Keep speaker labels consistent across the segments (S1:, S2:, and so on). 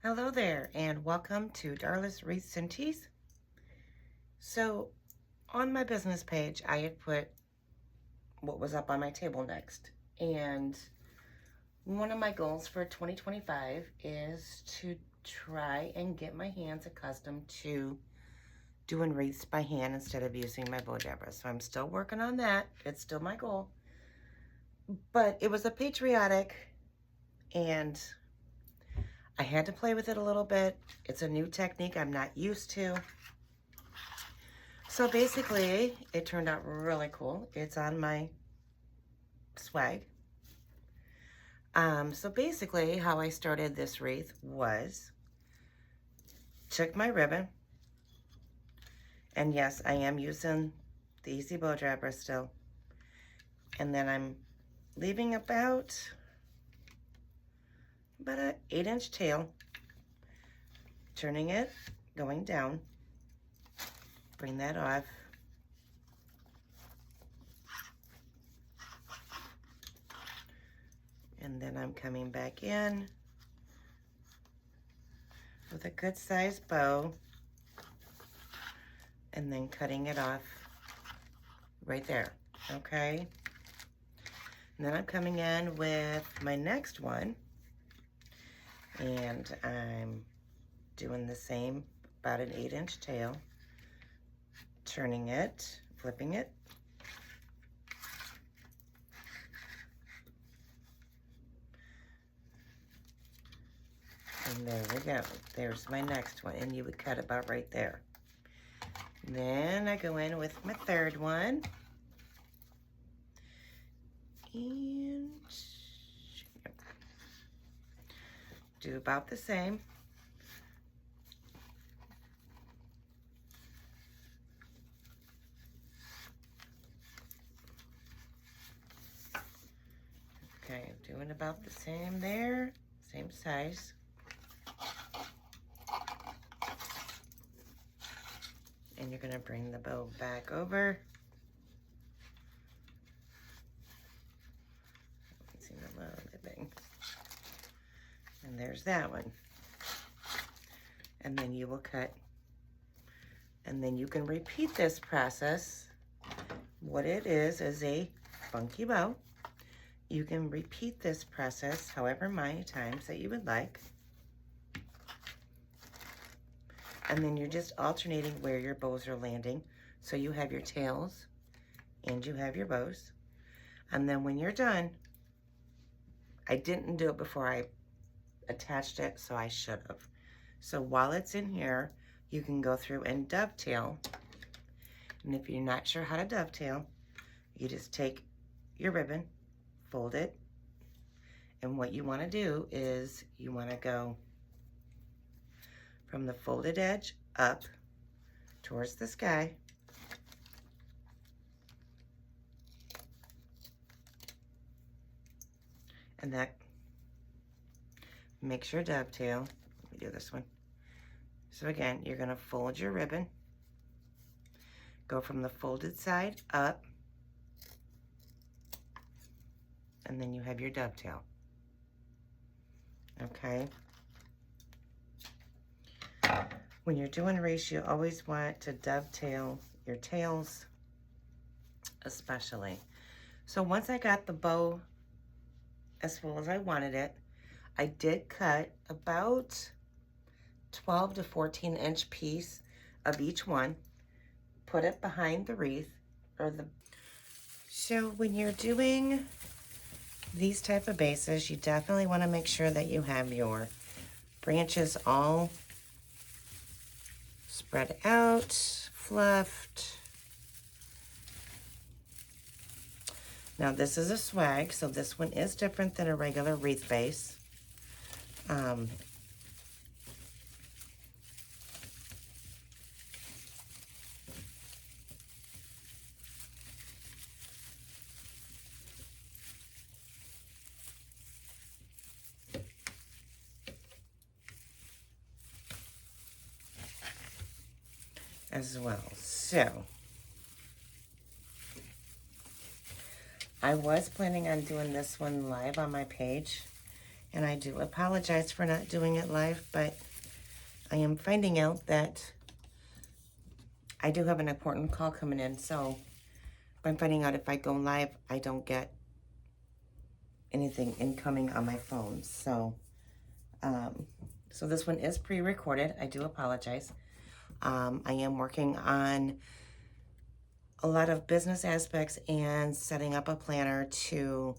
S1: Hello there, and welcome to Darla's Wreaths and Teas. So, on my business page, I had put what was up on my table next. And one of my goals for 2025 is to try and get my hands accustomed to doing wreaths by hand instead of using my bow jabber. So I'm still working on that. It's still my goal. But it was a patriotic, and I had to play with it a little bit. It's a new technique I'm not used to. So basically, it turned out really cool. It's on my swag. So basically, how I started this wreath was took my ribbon, and yes, I am using the Easy Bow Jabber still. And then I'm leaving about an 8-inch tail, turning it, going down, bring that off. And then I'm coming back in with a good sized bow and then cutting it off right there, okay? And then I'm coming in with my next one, and I'm doing the same, about an 8-inch tail, turning it, flipping it, and there we go. There's my next one, and you would cut about right there. Then I go in with my third one, and do about the same. Okay, doing about the same there, same size. And you're gonna bring the bow back over. See the little ribbon. And there's that one. And then you will cut. And then you can repeat this process. What it is a funky bow. You can repeat this process however many times that you would like. And then you're just alternating where your bows are landing. So you have your tails and you have your bows. And then when you're done, I didn't do it before I attached it, so I should have. So while it's in here, you can go through and dovetail. And if you're not sure how to dovetail, you just take your ribbon, fold it, and what you want to do is you want to go from the folded edge up towards the sky, and that makes your dovetail. Let me do this one. So again, you're going to fold your ribbon, go from the folded side up, and then you have your dovetail. Okay? When you're doing wreaths, you always want to dovetail your tails, especially. So once I got the bow as full as I wanted it, I did cut about 12 to 14-inch piece of each one, put it behind the wreath, So when you're doing these type of bases, you definitely want to make sure that you have your branches all spread out, fluffed. Now this is a swag, so this one is different than a regular wreath base. As well. So I was planning on doing this one live on my page, And I do apologize for not doing it live, but I am finding out that I do have an important call coming in. So I'm finding out if I go live, I don't get anything incoming on my phone. So, so this one is pre-recorded. I do apologize. I am working on a lot of business aspects and setting up a planner to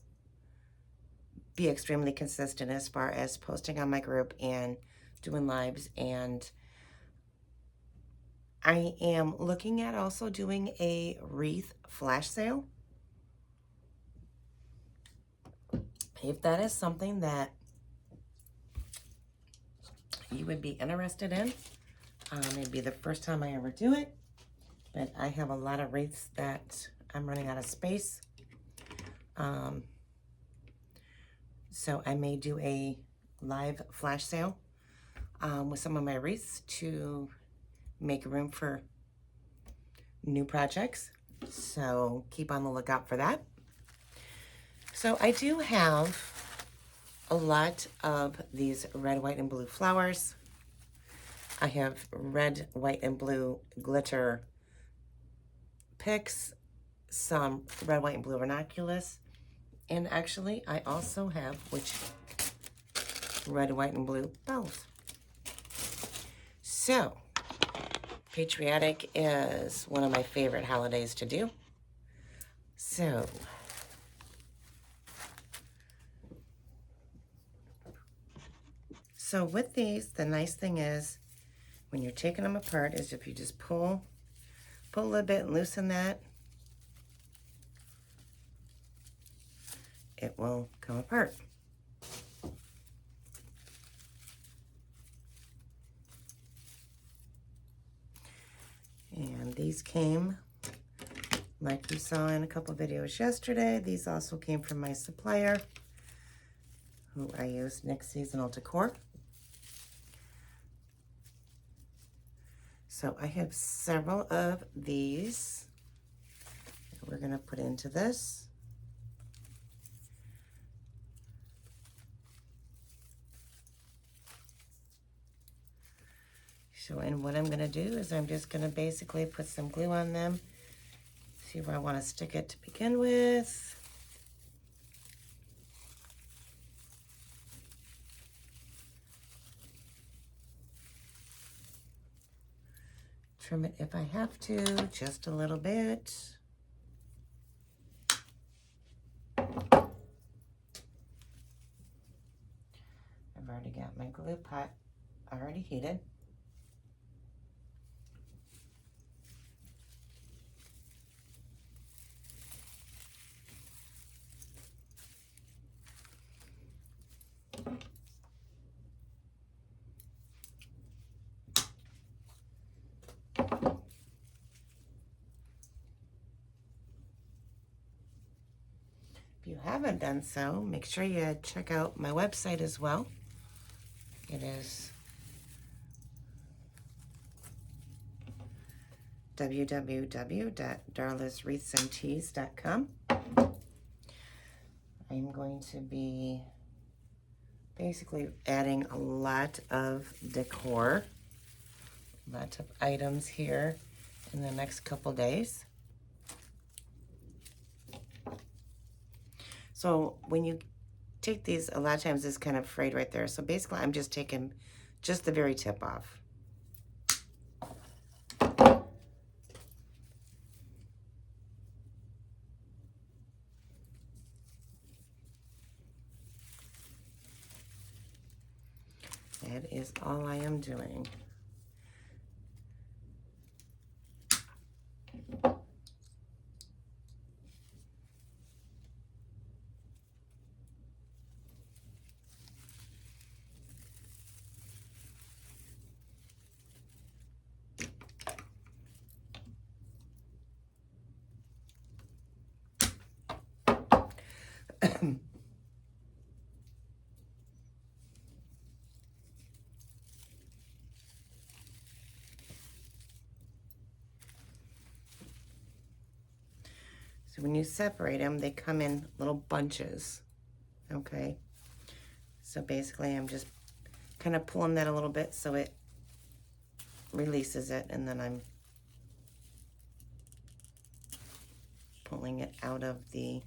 S1: be extremely consistent as far as posting on my group and doing lives. And I am looking at also doing a wreath flash sale. If that is something that you would be interested in, it'd be the first time I ever do it, but I have a lot of wreaths that I'm running out of space. So I may do a live flash sale with some of my wreaths to make room for new projects. So keep on the lookout for that. So I do have a lot of these red, white, and blue flowers. I have red, white, and blue glitter picks, some red, white, and blue ranunculus, and actually I also have red, white, and blue bells. So Patriotic is one of my favorite holidays to do. So with these, the nice thing is when you're taking them apart is if you just pull a little bit and loosen that, it will come apart. And these came, like you saw in a couple videos yesterday, these also came from my supplier, who I use, Nick's Seasonal Decor. So I have several of these that we're gonna put into this. So, and what I'm gonna do is I'm just gonna basically put some glue on them, see where I wanna stick it to begin with. Trim it if I have to, just a little bit. I've already got my glue pot already heated. If you haven't done so, make sure you check out my website as well. It is www.darlaswreathsandteas.com. I'm going to be basically adding a lot of decor, lots of items here in the next couple days. So when you take these, a lot of times it's kind of frayed right there. So basically I'm just taking just the very tip off. That is all I am doing. So when you separate them, they come in little bunches, okay? So basically I'm just kind of pulling that a little bit so it releases it, and then I'm pulling it out of the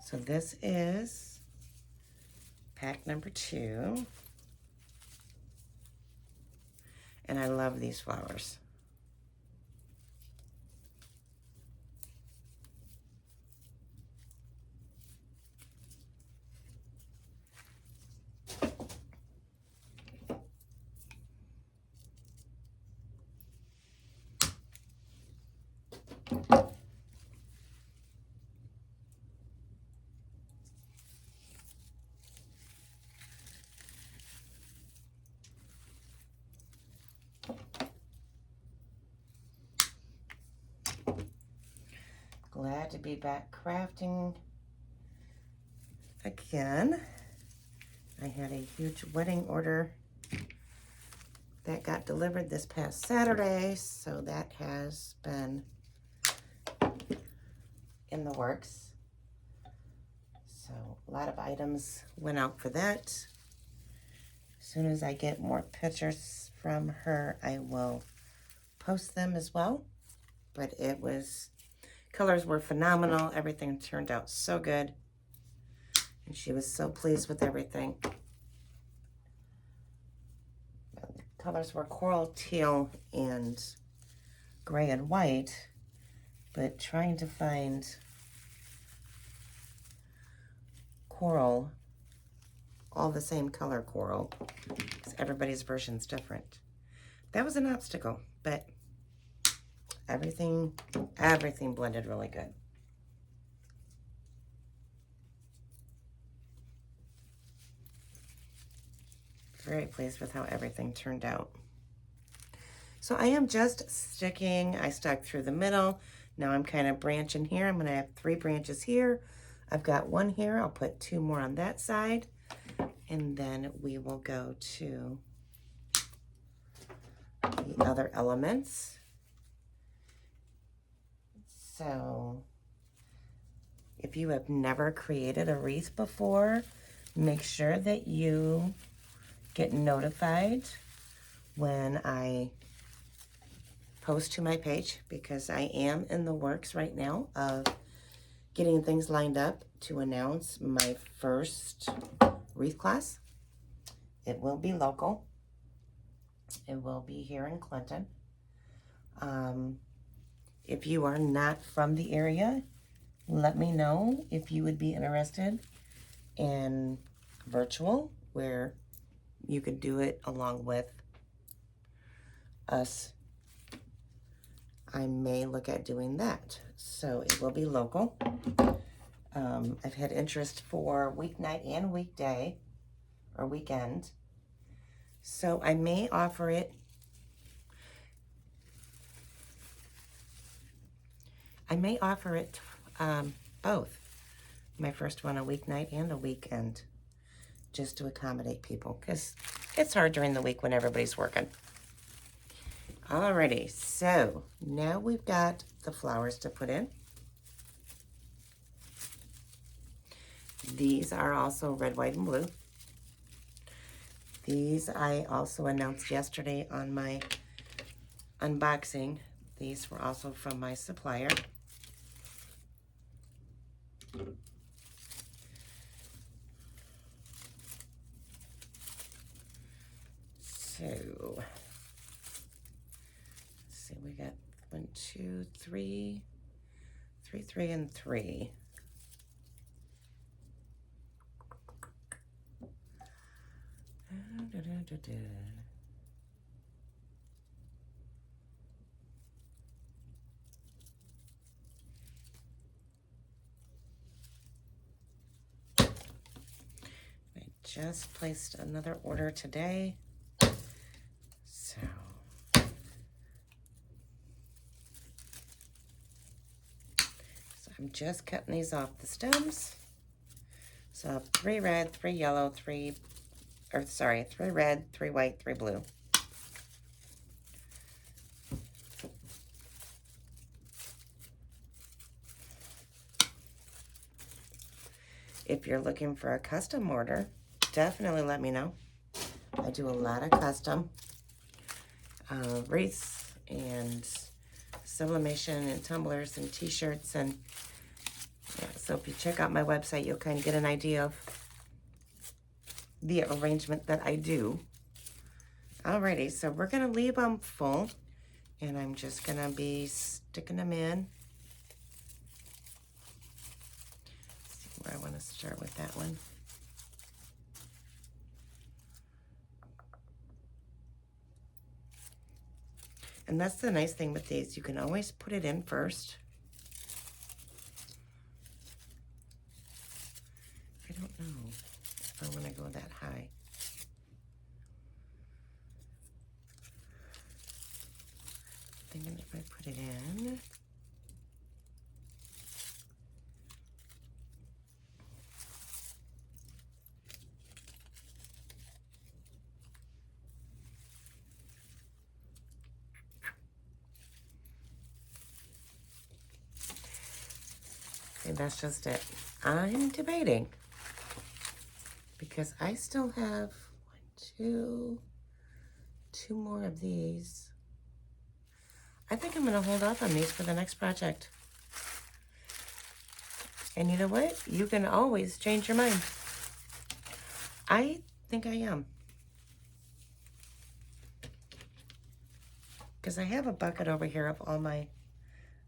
S1: so this is pack number 2, and I love these flowers. Glad to be back crafting again. I had a huge wedding order that got delivered this past Saturday, so that has been in the works. So a lot of items went out for that. As soon as I get more pictures from her, I will post them as well. But it was, colors were phenomenal. Everything turned out so good. And she was so pleased with everything. The colors were coral, teal, and gray and white. But trying to find coral, all the same color coral, because everybody's version's different. That was an obstacle, but everything blended really good. Very pleased with how everything turned out. So I am just sticking, I stuck through the middle. Now I'm kind of branching here. I'm gonna have 3 branches here. I've got 1 here. I'll put 2 more on that side. And then we will go to the other elements. So if you have never created a wreath before, make sure that you get notified when I post to my page, because I am in the works right now of getting things lined up to announce my first wreath class. It will be local. It will be here in Clinton. If you are not from the area, let me know if you would be interested in virtual, where you could do it along with us. I may look at doing that. So it will be local. I've had interest for weeknight and weekday or weekend. So I may offer it. Both. My first one a weeknight and a weekend, just to accommodate people, because it's hard during the week when everybody's working. Alrighty, so now we've got the flowers to put in. These are also red, white, and blue. These I also announced yesterday on my unboxing. These were also from my supplier. So, let's see, we got 1, 2, 3, 3, and 3. I just placed another order today. So I'm just cutting these off the stems. So I have 3 red, 3 yellow, 3 or sorry, 3 red, 3 white, 3 blue. If you're looking for a custom order, definitely let me know. I do a lot of custom wreaths and sublimation and tumblers and t-shirts, and yeah, so if you check out my website, you'll kind of get an idea of the arrangement that I do. Alrighty, so we're gonna leave them full, and I'm just gonna be sticking them in. Let's see where I want to start with that one. And that's the nice thing with these, you can always put it in first. I don't know if I want to go that high. Thinking if I put it in. And that's just it. I'm debating because I still have two more of these. I think I'm going to hold off on these for the next project. And you know what? You can always change your mind. I think I am. Because I have a bucket over here of all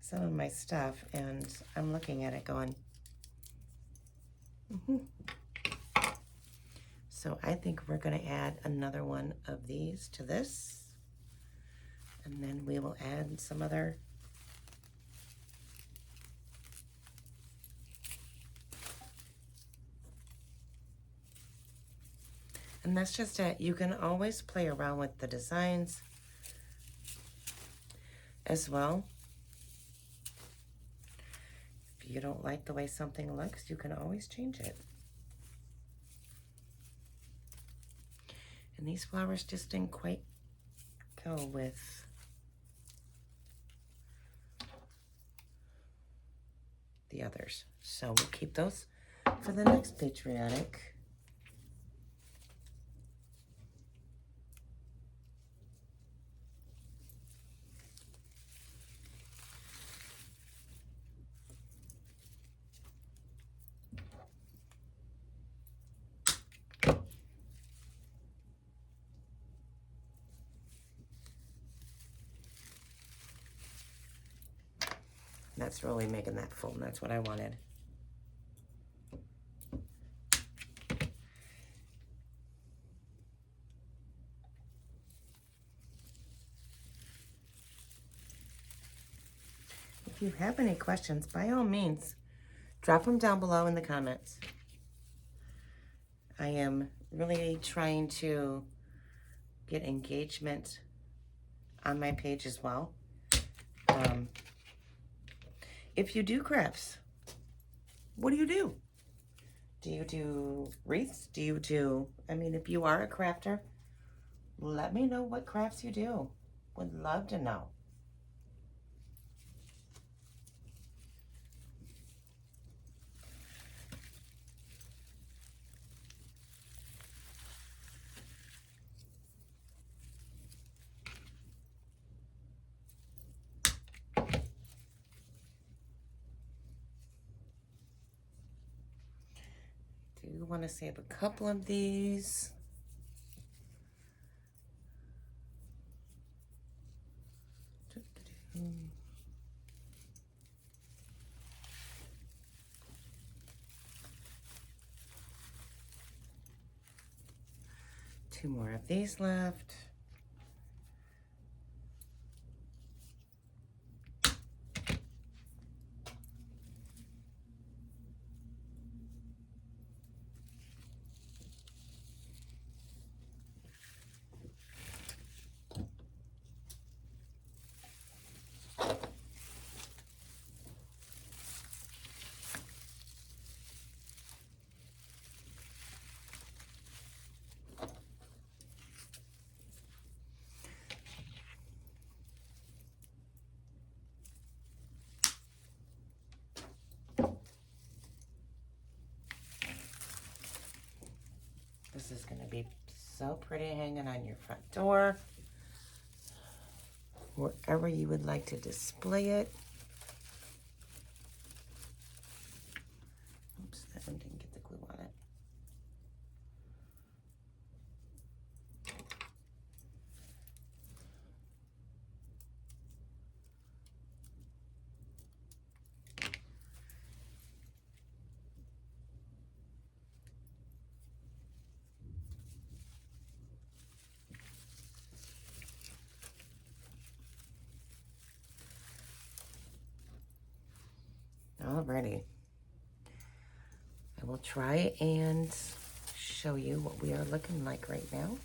S1: some of my stuff, and I'm looking at it going, So I think we're going to add another one of these to this, and then we will add some other and that's just it. You can always play around with the designs as well. If you don't like the way something looks, you can always change it. And these flowers just didn't quite go with the others. So we'll keep those for the next Patriotic. That's really making that full, and that's what I wanted. If you have any questions, by all means, drop them down below in the comments. I am really trying to get engagement on my page as well. If you do crafts, what do you do? Do you do wreaths? Do you do, if you are a crafter, let me know what crafts you do. Would love to know. Do you want to save a couple of these? Two more of these left. This is going to be so pretty hanging on your front door, wherever you would like to display it. Oops, that one didn't get the glue on it. Alrighty. I will try and show you what we are looking like right now.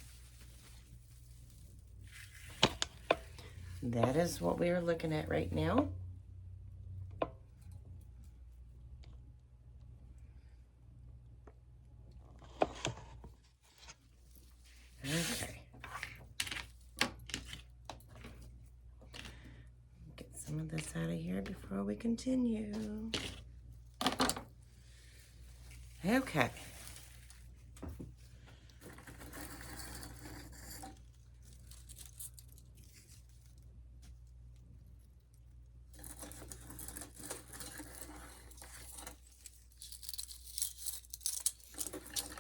S1: That is what we are looking at right now. Okay. Get some of this out of here before we continue. Okay.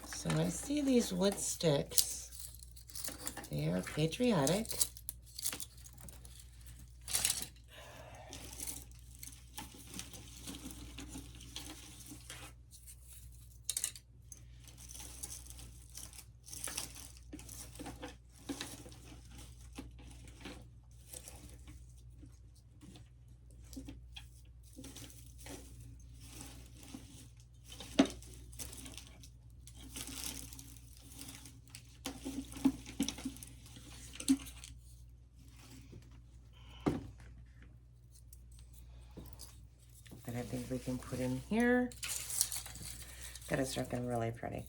S1: So I see these wood sticks. They are Patriotic. That I think we can put in here. That is looking really pretty.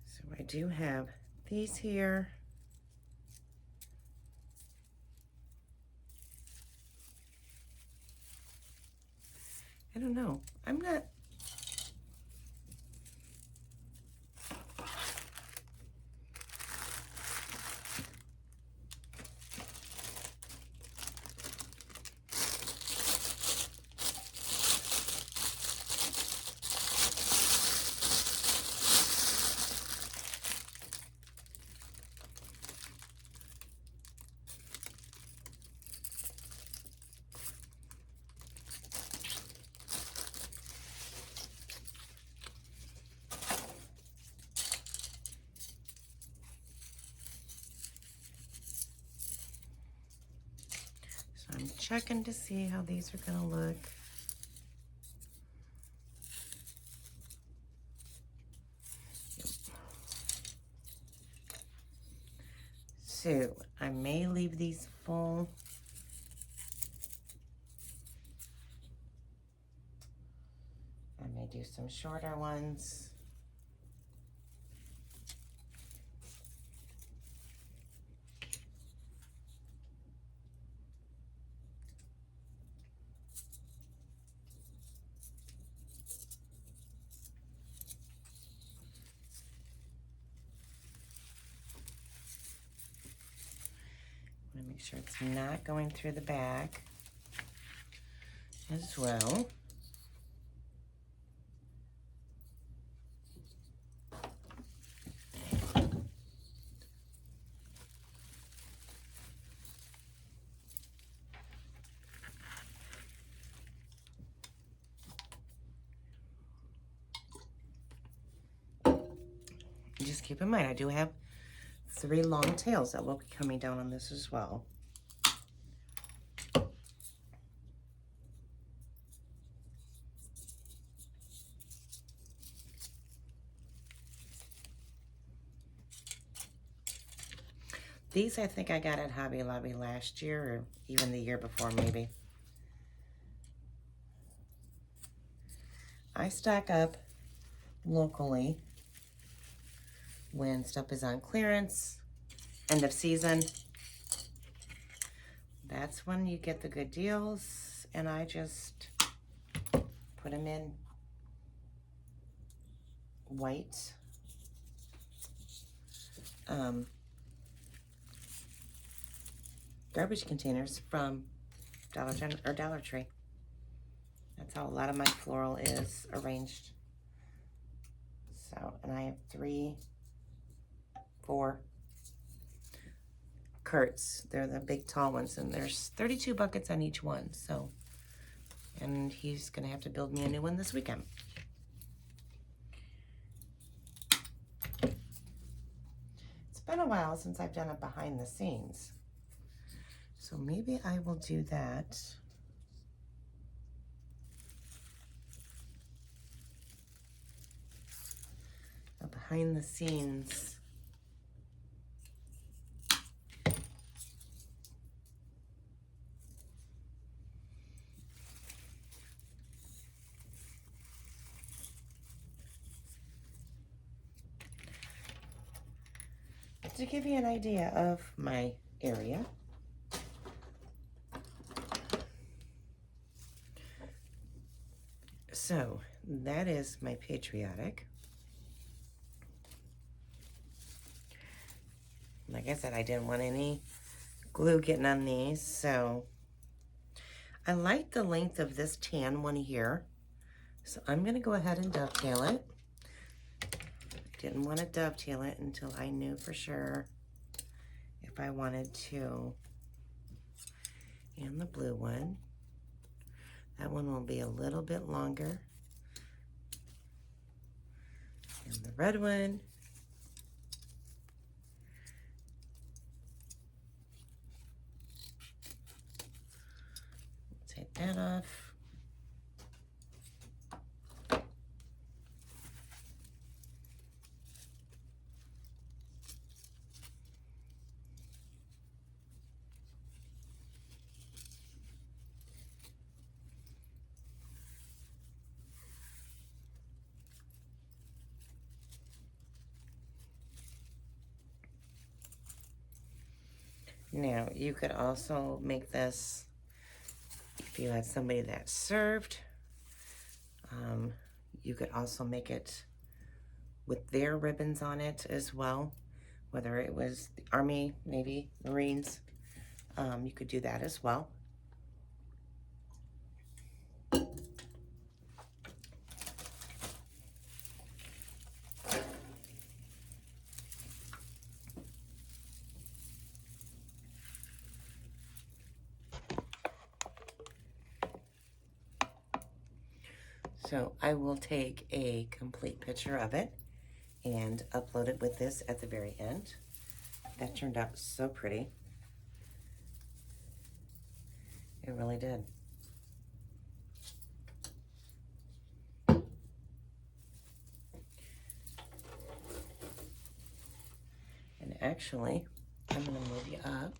S1: So I do have these here. I don't know. I'm not. I'm checking to see how these are going to look. So I may leave these full. I may do some shorter ones. Make sure it's not going through the back as well. Just keep in mind, I do have 3 long tails that will be coming down on this as well. These I think I got at Hobby Lobby last year or even the year before maybe. I stock up locally when stuff is on clearance, end of season. That's when you get the good deals, and I just put them in white garbage containers from Dollar Tree. That's how a lot of my floral is arranged. So, and I have 3, 4 curts. They're the big tall ones, and there's 32 buckets on each one. So, and he's gonna have to build me a new one this weekend. It's been a while since I've done it behind the scenes. So maybe I will do that. A behind the scenes to give you an idea of my area. So that is my Patriotic. Like I said, I didn't want any glue getting on these, so I like the length of this tan one here. So I'm gonna go ahead and dovetail it. Didn't want to dovetail it until I knew for sure if I wanted to. And the blue one. That one will be a little bit longer. And the red one. Take that off. Now, you could also make this, if you had somebody that served, you could also make it with their ribbons on it as well, whether it was the Army, Navy, Marines, you could do that as well. So I will take a complete picture of it and upload it with this at the very end. That turned out so pretty. It really did. And actually, I'm gonna move you up.